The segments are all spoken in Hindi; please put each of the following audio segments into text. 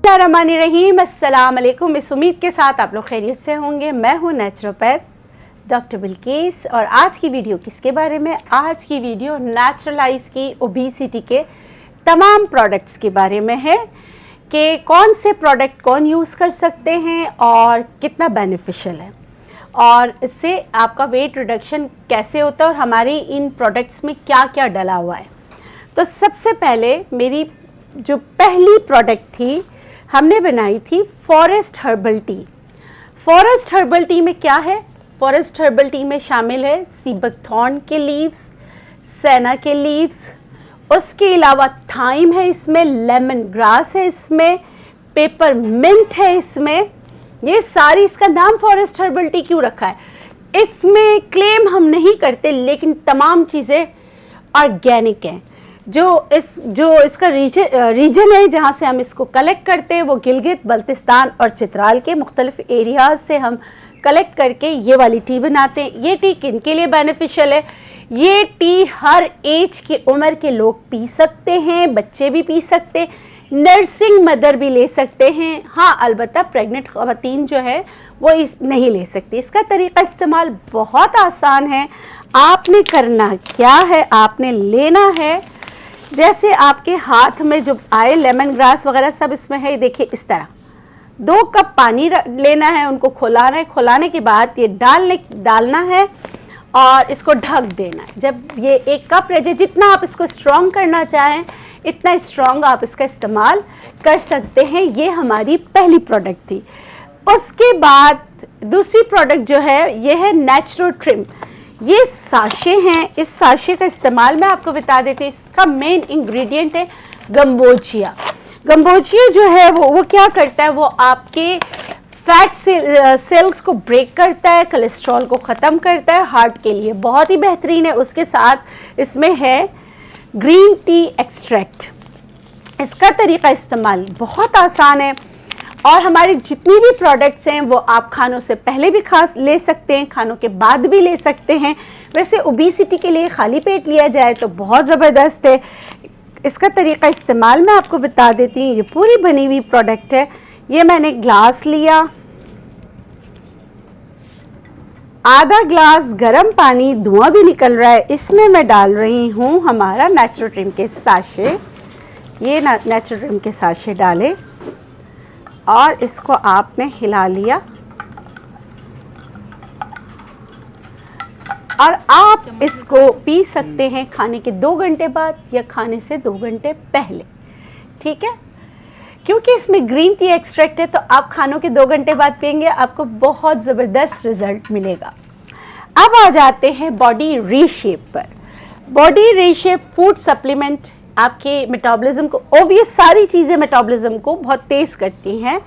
बिस्मिल्लाहिर्रहमानिर्रहीम। अस्सलाम वालेकुम। इस उम्मीद के साथ आप लोग खैरियत से होंगे। मैं हूँ नेचुरोपैथ डॉक्टर बिल्किस और आज की वीडियो किसके बारे में? आज की वीडियो नेचुरलाइज की ओबेसिटी के तमाम प्रोडक्ट्स के बारे में है कि कौन से प्रोडक्ट कौन यूज़ कर सकते हैं और कितना बेनिफिशियल है और इससे आपका वेट रिडक्शन कैसे होता है और हमारे इन प्रोडक्ट्स में क्या क्या डला हुआ है। तो सबसे पहले मेरी जो पहली प्रोडक्ट थी हमने बनाई थी forest herbal tea. Forest herbal tea में क्या है? फॉरेस्ट हर्बल टी में शामिल है सी बकथॉर्न के लीव्स, सेना के लीव्स, उसके अलावा थाइम है, इसमें लेमन ग्रास है, इसमें पेपर मिंट है, इसमें ये सारी। इसका नाम फॉरेस्ट हर्बल टी क्यों रखा है? इसमें क्लेम हम नहीं करते लेकिन तमाम चीज़ें ऑर्गेनिक हैं। जो इसका रीजन है जहाँ से हम इसको कलेक्ट करते हैं वो गिलगित बल्तिस्तान और चित्राल के मुख्तलिफ एरियाज से हम कलेक्ट करके ये वाली टी बनाते हैं। ये टी किन के लिए बेनिफिशियल है? ये टी हर एज की उम्र के लोग पी सकते हैं, बच्चे भी पी सकते हैं, नर्सिंग मदर भी ले सकते हैं। हाँ, अलबत्ता प्रेग्नेंट ख़वातीन जो है वो नहीं ले सकती। इसका तरीक़ा इस्तेमाल बहुत आसान है। आपने करना क्या है, आपने लेना है जैसे आपके हाथ में जो आए लेमन ग्रास वगैरह सब इसमें है, देखिए इस तरह 2 कप पानी लेना है, उनको खौलाना है। खौलाने के बाद ये डालना है और इसको ढक देना है। जब ये 1 कप रह जाए, जितना आप इसको स्ट्रॉन्ग करना चाहें इतना स्ट्रॉन्ग आप इसका इस्तेमाल कर सकते हैं। ये हमारी पहली प्रोडक्ट थी। उसके बाद दूसरी प्रोडक्ट जो है ये है नेचुरो ट्रिम। ये साशे हैं। इस साशे का इस्तेमाल मैं आपको बता देती हूँ। इसका मेन इंग्रेडिएंट है गंबोजिया। गंबोजिया जो है वो क्या करता है? वो आपके फैट सेल्स को ब्रेक करता है, कोलेस्ट्रॉल को ख़त्म करता है, हार्ट के लिए बहुत ही बेहतरीन है। उसके साथ इसमें है ग्रीन टी एक्सट्रैक्ट। इसका तरीक़ा इस्तेमाल बहुत आसान है और हमारी जितनी भी प्रोडक्ट्स हैं वो आप खानों से पहले भी ले सकते हैं, खानों के बाद भी ले सकते हैं। वैसे ओबेसिटी के लिए खाली पेट लिया जाए तो बहुत ज़बरदस्त है। इसका तरीक़ा इस्तेमाल मैं आपको बता देती हूँ। ये पूरी बनी हुई प्रोडक्ट है। ये मैंने ग्लास लिया, आधा ग्लास गर्म पानी, धुआं भी निकल रहा है, इसमें मैं डाल रही हूँ हमारा नेचुरो ट्रिम के साशे। ये नेचुरो ट्रिम के साशे डाले और इसको आपने हिला लिया और आप इसको पी सकते हैं खाने के 2 घंटे बाद या खाने से 2 घंटे पहले। ठीक है, क्योंकि इसमें ग्रीन टी एक्सट्रैक्ट है तो आप खानों के 2 घंटे बाद पिएंगे, आपको बहुत ज़बरदस्त रिजल्ट मिलेगा। अब आ जाते हैं बॉडी रीशेप पर। बॉडी रीशेप फूड सप्लीमेंट आपके मेटाबॉलिज्म को, ओवियस सारी चीज़ें मेटाबॉलिज्म को बहुत तेज़ करती हैं।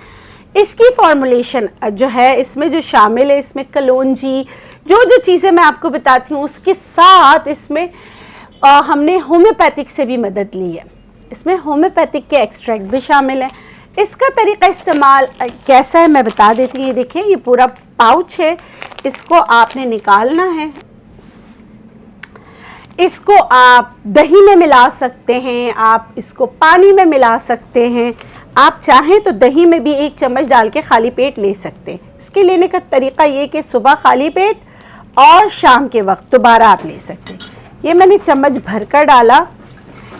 इसकी फॉर्मुलेशन जो है इसमें जो शामिल है, इसमें कलौंजी, जो चीज़ें मैं आपको बताती हूँ उसके साथ इसमें हमने होम्योपैथिक से भी मदद ली है। इसमें होम्योपैथिक के एक्सट्रैक्ट भी शामिल है। इसका तरीक़ा इस्तेमाल कैसा है मैं बता देती हूँ। ये देखिए, ये पूरा पाउच है, इसको आपने निकालना है। इसको आप दही में मिला सकते हैं, आप इसको पानी में मिला सकते हैं, आप चाहें तो दही में भी 1 चम्मच डाल के खाली पेट ले सकते हैं। इसके लेने का तरीक़ा ये कि सुबह खाली पेट और शाम के वक्त दोबारा आप ले सकते हैं। ये मैंने चम्मच भर कर डाला।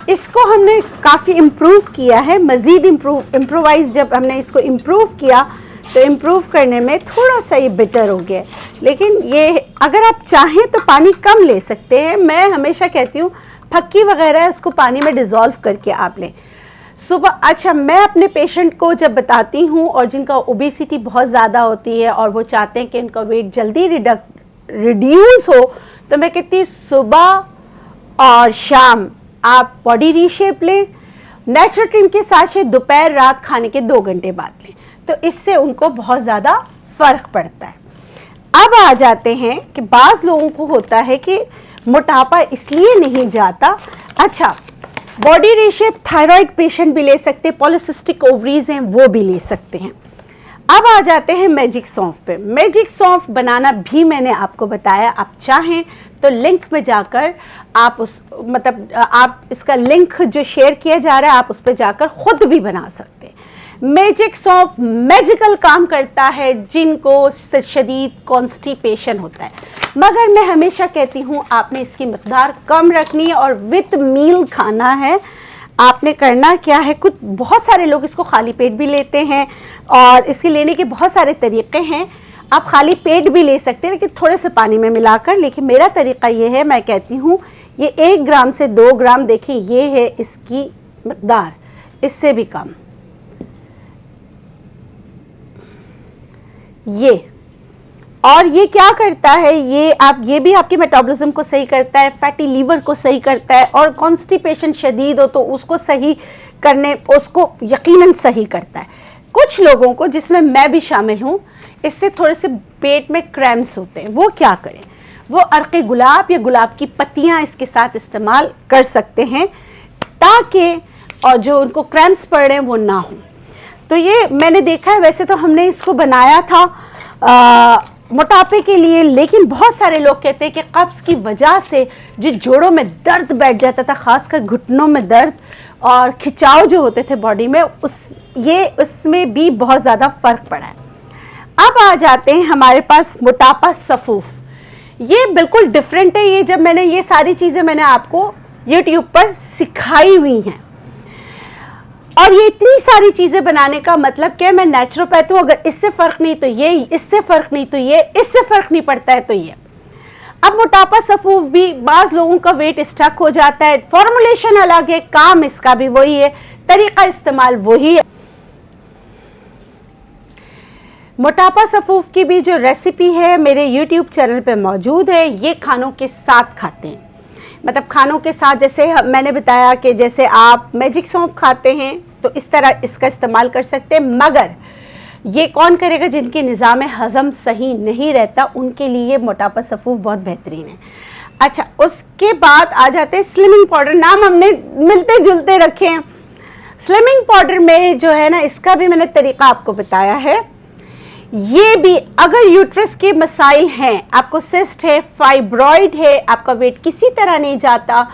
इसको हमने काफ़ी इम्प्रूव किया है, मज़ीद इम्प्रोवाइज़ जब हमने इसको इम्प्रूव किया तो इम्प्रूव करने में थोड़ा सा ये बिटर हो गया, लेकिन ये अगर आप चाहें तो पानी कम ले सकते हैं। मैं हमेशा कहती हूँ फक्की वगैरह इसको पानी में डिज़ोल्व करके आप लें सुबह। अच्छा, मैं अपने पेशेंट को जब बताती हूँ और जिनका ओबेसिटी बहुत ज़्यादा होती है और वो चाहते हैं कि इनका वेट जल्दी रिड्यूस हो, तो मैं कहती हूँ सुबह और शाम आप बॉडी रीशेप लें, नेचुरो ट्रिम के साशे दोपहर रात खाने के 2 घंटे बाद लें, तो इससे उनको बहुत ज़्यादा फ़र्क पड़ता है। अब आ जाते हैं कि बाज़ लोगों को होता है कि मोटापा इसलिए नहीं जाता। अच्छा, बॉडी रीशेप थायराइड पेशेंट भी ले सकते हैं, पॉलीसिस्टिक ओवरीज हैं वो भी ले सकते हैं। अब आ जाते हैं मैजिक सौंफ पे। मैजिक सौंफ बनाना भी मैंने आपको बताया। आप चाहें तो लिंक में जाकर आप आप इसका लिंक जो शेयर किया जा रहा है आप उस पर जाकर ख़ुद भी बना सकते हैं। मैजिक सौंफ मैजिकल काम करता है जिनको शदीद कॉन्स्टिपेशन होता है, मगर मैं हमेशा कहती हूँ आपने इसकी मकदार कम रखनी है और विद मील खाना है। आपने करना क्या है, कुछ बहुत सारे लोग इसको खाली पेट भी लेते हैं और इसके लेने के बहुत सारे तरीक़े हैं। आप खाली पेट भी ले सकते हैं लेकिन थोड़े से पानी में मिलाकर, लेकिन मेरा तरीक़ा ये है, मैं कहती हूँ ये 1 ग्राम से 2 ग्राम, देखिए ये है इसकी मकदार, इससे भी कम ये। और ये क्या करता है, ये भी आपके मेटाबॉलिज्म को सही करता है, फैटी लीवर को सही करता है और कॉन्स्टिपेशन शदीद हो तो उसको सही करने, उसको यकीनन सही करता है। कुछ लोगों को, जिसमें मैं भी शामिल हूँ, इससे थोड़े से पेट में क्रैम्प्स होते हैं। वो क्या करें, वो अर्क़े गुलाब या गुलाब की पत्तियाँ इसके साथ इस्तेमाल कर सकते हैं ताकि और जो उनको क्रैम्प्स पड़ रहे हैं वो ना हो। तो ये मैंने देखा है, वैसे तो हमने इसको बनाया था मोटापे के लिए, लेकिन बहुत सारे लोग कहते हैं कि कब्ज़ की वजह से जो जोड़ों में दर्द बैठ जाता था, ख़ासकर घुटनों में दर्द और खिंचाव जो होते थे बॉडी में, उसमें भी बहुत ज़्यादा फ़र्क पड़ा है। अब आ जाते हैं हमारे पास मोटापा सफ़ूफ़। ये बिल्कुल डिफरेंट है। ये जब मैंने ये सारी चीज़ें मैंने आपको यूट्यूब पर सिखाई हुई हैं, और ये इतनी सारी चीज़ें बनाने का मतलब क्या है, मैं नेचुरोपैथ हूँ, अगर इससे फ़र्क नहीं तो ये, इससे फ़र्क नहीं तो ये, इससे फ़र्क नहीं पड़ता है तो ये। अब मोटापा सफ़ूफ़ भी, बाज़ लोगों का वेट स्टक हो जाता है, फॉर्मुलेशन अलग है, काम इसका भी वही है, तरीक़ा इस्तेमाल वही है। मोटापा सफ़ूफ़ की भी जो रेसिपी है मेरे यूट्यूब चैनल पे मौजूद है। ये खानों के साथ खाते हैं, मतलब खानों के साथ, जैसे मैंने बताया कि जैसे आप मैजिक सौंफ खाते हैं तो इस तरह इसका इस्तेमाल कर सकते हैं, मगर ये कौन करेगा जिनके निज़ाम हज़म सही नहीं रहता, उनके लिए मोटापा सफ़ूफ़ बहुत बेहतरीन है। अच्छा, उसके बाद आ जाते हैं स्लिमिंग पाउडर। नाम हमने मिलते जुलते रखे हैं। स्लिमिंग पाउडर में जो है ना, इसका भी मैंने तरीक़ा आपको बताया है। ये भी अगर यूट्रस के मसाइल हैं, आपको सिस्ट है, फाइब्रॉइड है, आपका वेट किसी तरह नहीं जाता,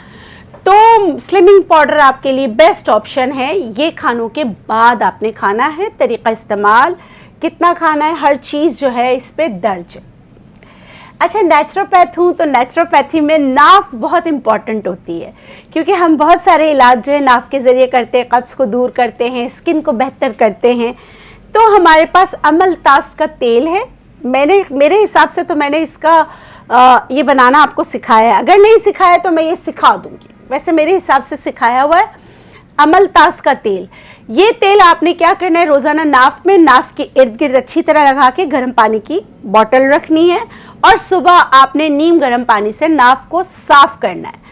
तो स्लिमिंग पाउडर आपके लिए बेस्ट ऑप्शन है। ये खानों के बाद आपने खाना है। तरीक़ा इस्तेमाल, कितना खाना है, हर चीज़ जो है इस पे दर्ज है। अच्छा, नेचुरोपैथ हूँ तो नेचुरोपैथी में नाफ बहुत इम्पॉर्टेंट होती है, क्योंकि हम बहुत सारे इलाज जो है नाफ के ज़रिए करते हैं, कब्ज़ को दूर करते हैं, स्किन को बेहतर करते हैं। तो हमारे पास अमलतास का तेल है। मेरे हिसाब से तो मैंने इसका ये बनाना आपको सिखाया है, अगर नहीं सिखाया तो मैं ये सिखा दूंगी। वैसे मेरे हिसाब से सिखाया हुआ है अमलतास का तेल। ये तेल आपने क्या करना है, रोज़ाना नाफ में, नाफ के इर्द गिर्द अच्छी तरह लगा के गर्म पानी की बोतल रखनी है और सुबह आपने नीम गर्म पानी से नाफ को साफ़ करना है।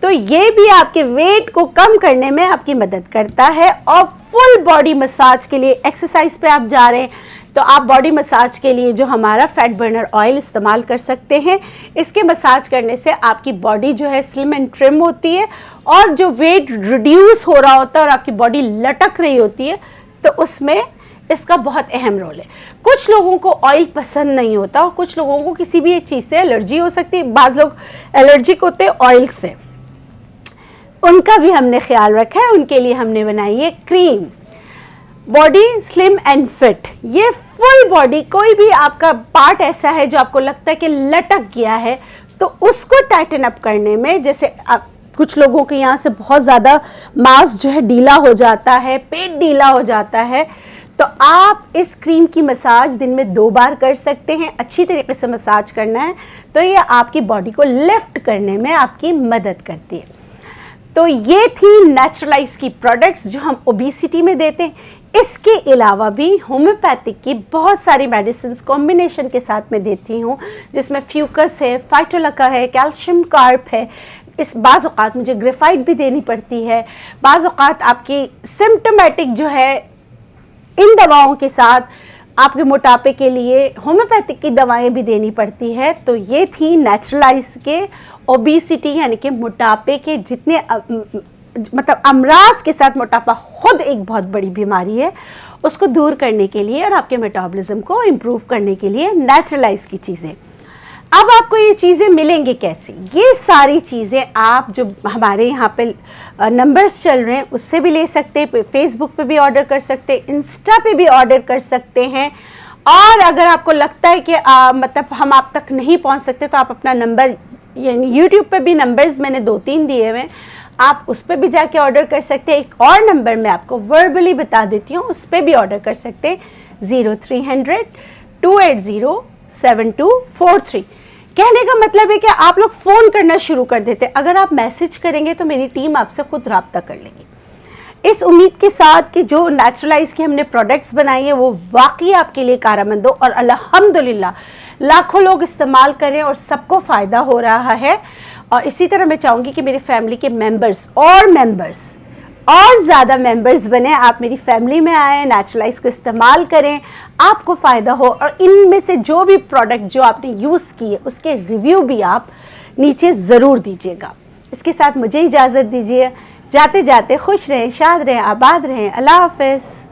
तो ये भी आपके वेट को कम करने में आपकी मदद करता है। और फुल बॉडी मसाज के लिए, एक्सरसाइज पे आप जा रहे हैं तो आप बॉडी मसाज के लिए जो हमारा फैट बर्नर ऑयल इस्तेमाल कर सकते हैं। इसके मसाज करने से आपकी बॉडी जो है स्लिम एंड ट्रिम होती है, और जो वेट रिड्यूस हो रहा होता है और आपकी बॉडी लटक रही होती है, तो उसमें इसका बहुत अहम रोल है। कुछ लोगों को ऑयल पसंद नहीं होता और कुछ लोगों को किसी भी एक चीज़ से एलर्जी हो सकती है। बाज़ लोग एलर्जिक होते हैं ऑयल से, उनका भी हमने ख्याल रखा है। उनके लिए हमने बनाई है cream body slim and fit. ये फुल बॉडी, कोई भी आपका पार्ट ऐसा है जो आपको लगता है कि लटक गया है, तो उसको टाइटन अप करने में, जैसे कुछ लोगों के यहाँ से बहुत ज़्यादा मांस जो है ढीला हो जाता है, पेट ढीला हो जाता है, तो आप इस क्रीम की मसाज दिन में 2 बार कर सकते हैं। अच्छी तरीके से मसाज करना है तो ये आपकी बॉडी को लिफ्ट करने में आपकी मदद करती है। तो ये थी नेचुरलाइज की प्रोडक्ट्स जो हम ओबेसिटी में देते हैं। इसके अलावा भी होम्योपैथिक की बहुत सारी मेडिसिन कॉम्बिनेशन के साथ में देती हूँ, जिसमें फ्यूकस है, फाइटोलका है, कैल्शियम कार्प है। इस बाज़ औक़ात मुझे ग्रेफाइट भी देनी पड़ती है। बाज़ औक़ात आपकी सिम्टोमेटिक जो है इन दवाओं के साथ आपके मोटापे के लिए होम्योपैथिक की दवाएं भी देनी पड़ती है। तो ये थी नेचुरलाइज के ओबेसिटी यानी कि मोटापे के जितने मतलब अमराज के साथ, मोटापा खुद एक बहुत बड़ी बीमारी है, उसको दूर करने के लिए और आपके मेटाबॉलिज्म को इम्प्रूव करने के लिए नेचुरलाइज की चीज़ें। अब आपको ये चीज़ें मिलेंगी कैसे? ये सारी चीज़ें आप जो हमारे यहाँ पे नंबर्स चल रहे हैं उससे भी ले सकते हैं, फेसबुक पे भी ऑर्डर कर सकते हैं, इंस्टा पे भी ऑर्डर कर सकते हैं। और अगर आपको लगता है कि मतलब हम आप तक नहीं पहुँच सकते तो आप अपना नंबर, यानी यूट्यूब पे भी नंबर्स मैंने 2-3 दिए हुए हैं, आप उस पर भी जाके ऑर्डर कर सकते हैं। एक और नंबर मैं आपको वर्बली बता देती हूँ, उस पर भी ऑर्डर कर सकते हैं, 0300 280 7243। कहने का मतलब है कि आप लोग फ़ोन करना शुरू कर देते। अगर आप मैसेज करेंगे तो मेरी टीम आपसे खुद रब्ता कर लेगी। इस उम्मीद के साथ कि जो नेचुरलाइज के हमने प्रोडक्ट्स बनाई है वो वाकई आपके लिए कारआमद हो और अल्हम्दुलिल्लाह लाखों लोग इस्तेमाल करें और सबको फ़ायदा हो रहा है। और इसी तरह मैं चाहूँगी कि मेरी फैमिली के मेंबर्स और ज़्यादा मेंबर्स बने, आप मेरी फैमिली में आएँ, नेचुरलाइज को इस्तेमाल करें, आपको फ़ायदा हो। और इनमें से जो भी प्रोडक्ट जो आपने यूज़ किए उसके रिव्यू भी आप नीचे ज़रूर दीजिएगा। इसके साथ मुझे इजाज़त दीजिए, जाते जाते खुश रहें, शाद रहें, आबाद रहें। अल्लाह हाफ़िज़।